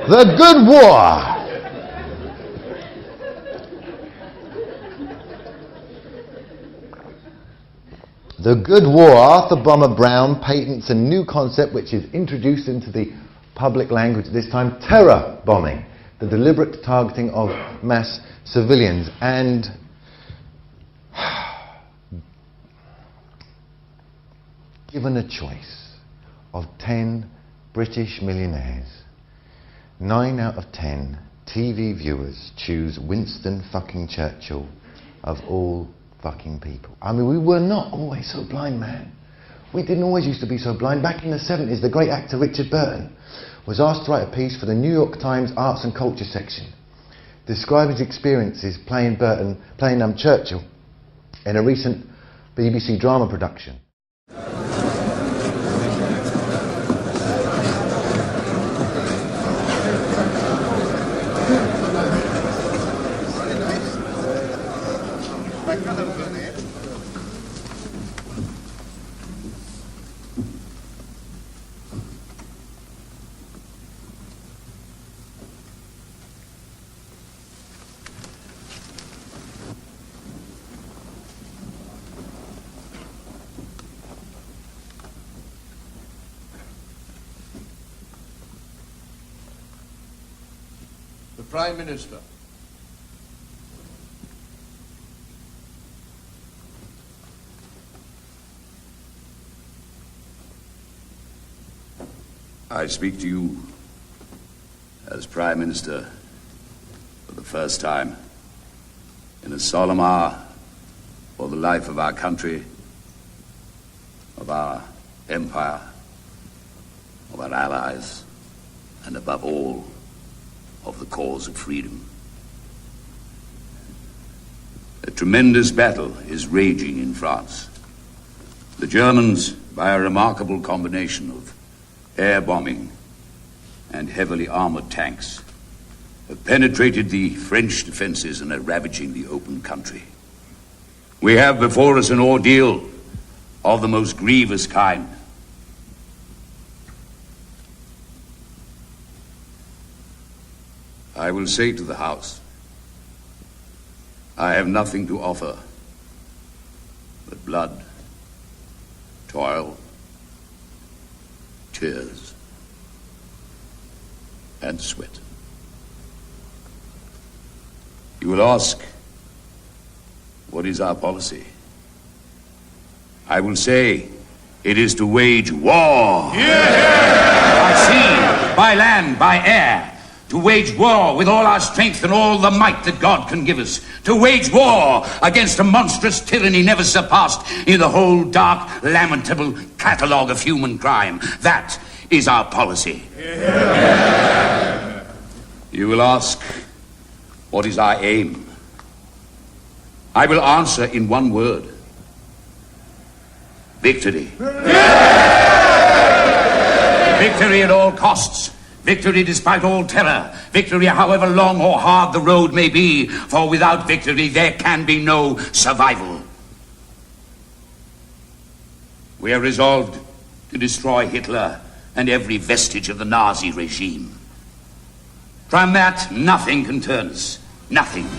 The Good War. The Good War. Arthur Bomber Brown patents a new concept which is introduced into the public language at this time: terror bombing, the deliberate targeting of mass civilians. And given a choice of 10 British millionaires, 9 out of 10 TV viewers choose Winston fucking Churchill of all fucking people. I mean, we were not always so blind, man. We didn't always used to be so blind. Back in the 70s, the great actor Richard Burton was asked to write a piece for the New York Times Arts and Culture section, describing his experiences playing Churchill in a recent BBC drama production. The Prime Minister. I speak to you as Prime Minister for the first time in a solemn hour for the life of our country, of our empire, of our allies, and above all, of the cause of freedom. A tremendous battle is raging in France. The Germans, by a remarkable combination of air bombing and heavily armored tanks, have penetrated the French defenses and are ravaging the open country. We have before us an ordeal of the most grievous kind. I will say to the House, I have nothing to offer but blood, toil, tears, and sweat. You will ask, what is our policy? I will say, it is to wage war. Yeah! By sea, by land, by air. To wage war with all our strength and all the might that God can give us. To wage war against a monstrous tyranny never surpassed in the whole dark, lamentable catalogue of human crime. That is our policy. Yeah. You will ask, what is our aim? I will answer in one word. Victory. Yeah. Victory at all costs. Victory despite all terror. Victory however long or hard the road may be. For without victory there can be no survival. We are resolved to destroy Hitler and every vestige of the Nazi regime. From that, nothing can turn us. Nothing.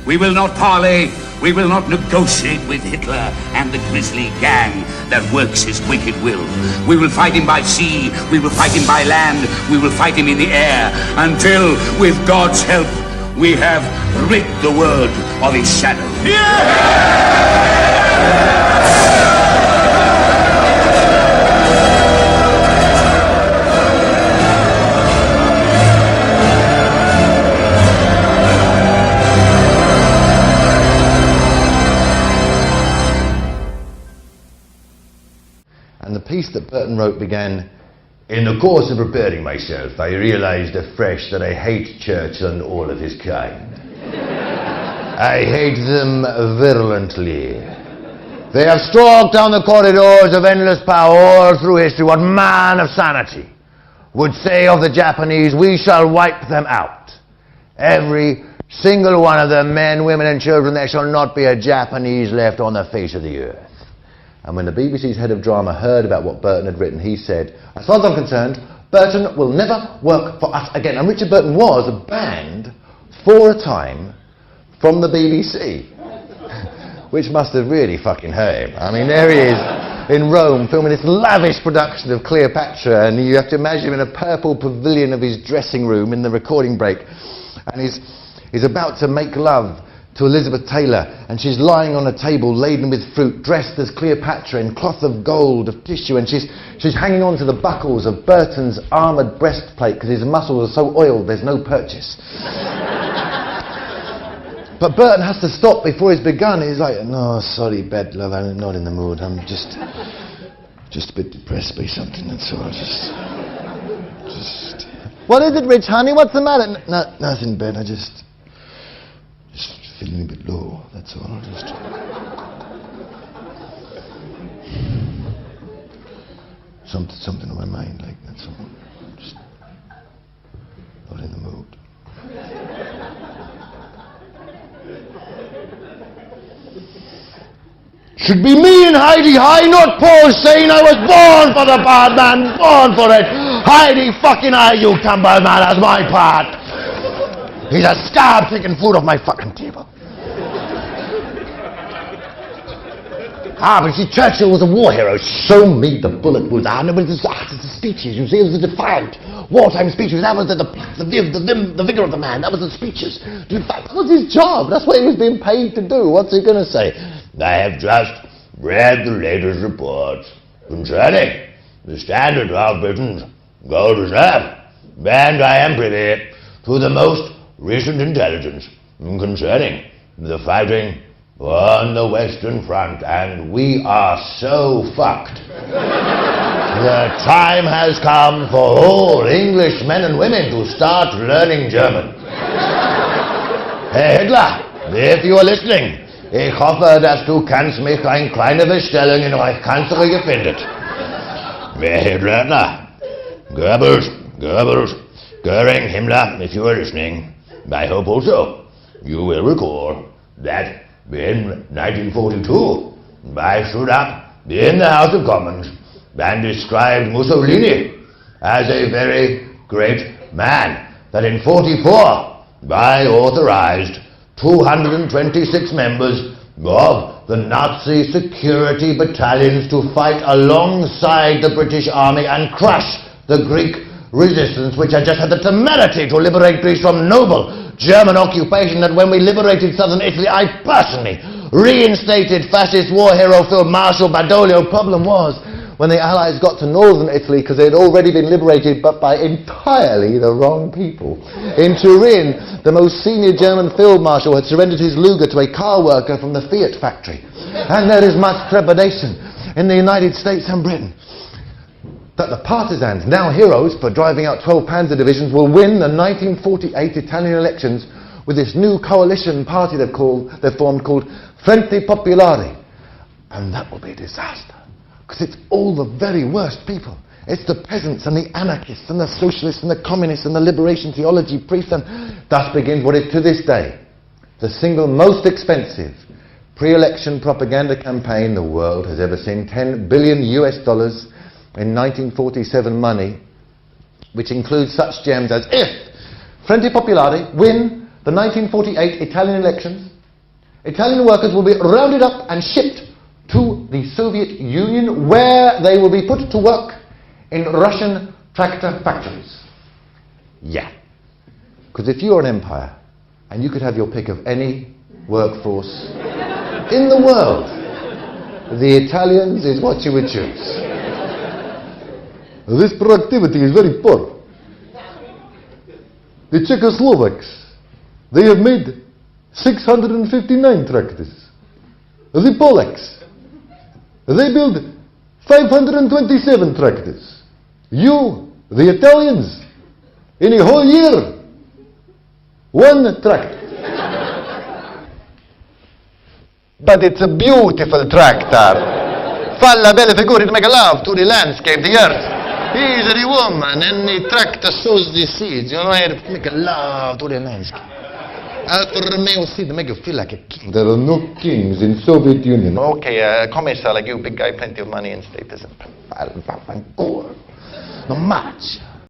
We will not parley, we will not negotiate with Hitler and the grisly gang that works his wicked will. We will fight him by sea, we will fight him by land, we will fight him in the air, until, with God's help, we have rid the world of his shadow. And the piece that Burton wrote began, "In the course of preparing myself, I realized afresh that I hate Churchill and all of his kind. I hate them virulently. They have stalked down the corridors of endless power all through history. What man of sanity would say of the Japanese, we shall wipe them out. Every single one of them, men, women and children, there shall not be a Japanese left on the face of the earth." And when the BBC's head of drama heard about what Burton had written, he said, "As far as I'm concerned, Burton will never work for us again. And Richard Burton was banned for a time from the BBC, which must have really fucking hurt him. I mean, there he is in Rome filming this lavish production of Cleopatra, and you have to imagine him in a purple pavilion of his dressing room in the recording break, and he's about to make love to Elizabeth Taylor, and she's lying on a table laden with fruit, dressed as Cleopatra in cloth of gold, of tissue, and she's hanging on to the buckles of Burton's armoured breastplate because his muscles are so oiled there's no purchase. But Burton has to stop before he's begun. He's like, no, sorry, bed love, I'm not in the mood. I'm just a bit depressed by something, that's all. Just. What is it, Rich, honey? What's the matter? Nothing, bed. I just feeling a bit low, that's all. Something on my mind, like, that's all. Just not in the mood. Should be me and Heidi High, not Paul saying I was born for the part, man, born for it. Heidi fucking High, you cumber, man, that's my part. He's a scab taking food off my fucking table. But see, Churchill was a war hero. Show me the bullet wounds. It was the speeches, you see, it was the defiant wartime speeches. That was the vigor of the man. That was the speeches. That was his job. That's what he was being paid to do. What's he going to say? I have just read the latest reports concerning the standard of Britain's gold reserve, and I am privy to the most recent intelligence concerning the fighting on the Western Front, and we are so fucked. The time has come for all English men and women to start learning German. Herr Hitler, if you are listening, ich hoffe, dass du kannst mich eine kleine Bestellung in euch Kanzlerie findet. Herr Hitler, Goebbels, Goering, Himmler, if you are listening, I hope also you will recall that in 1942, I stood up in the House of Commons and described Mussolini as a very great man. That in 1944, I authorized 226 members of the Nazi security battalions to fight alongside the British Army and crush the Greek resistance, which had just had the temerity to liberate Greece from noble German occupation. That when we liberated southern Italy, I personally reinstated fascist war hero Field Marshal Badoglio. Problem was, when the Allies got to northern Italy, because they had already been liberated, but by entirely the wrong people. In Turin, the most senior German field marshal had surrendered his Luger to a car worker from the Fiat factory. And there is much trepidation in the United States and Britain that the partisans, now heroes for driving out 12 Panzer divisions, will win the 1948 Italian elections with this new coalition party they've formed called Frente Popolare. And that will be a disaster, because it's all the very worst people. It's the peasants and the anarchists and the socialists and the communists and the liberation theology priests, and thus begins what is to this day the single most expensive pre-election propaganda campaign the world has ever seen. $10 billion in 1947 money, which includes such gems as, if Frente Popolare win the 1948 Italian elections, Italian workers will be rounded up and shipped to the Soviet Union, where they will be put to work in Russian tractor factories. Yeah. Because if you're an empire, and you could have your pick of any workforce in the world, the Italians is what you would choose. This productivity is very poor. The Czechoslovaks, they have made 659 tractors. The Polacks, they build 527 tractors. You, the Italians, in a whole year, 1 tractor. But it's a beautiful tractor. Falla belle figure to make a love to the landscape, the earth. He's the woman, and the tractor sows the seeds, you know, to make a love to the landscape. Alfa Romeo seed to make you feel like a king. There are no kings in Soviet Union. Okay, commissar like you, big guy, plenty of money and status. Not much.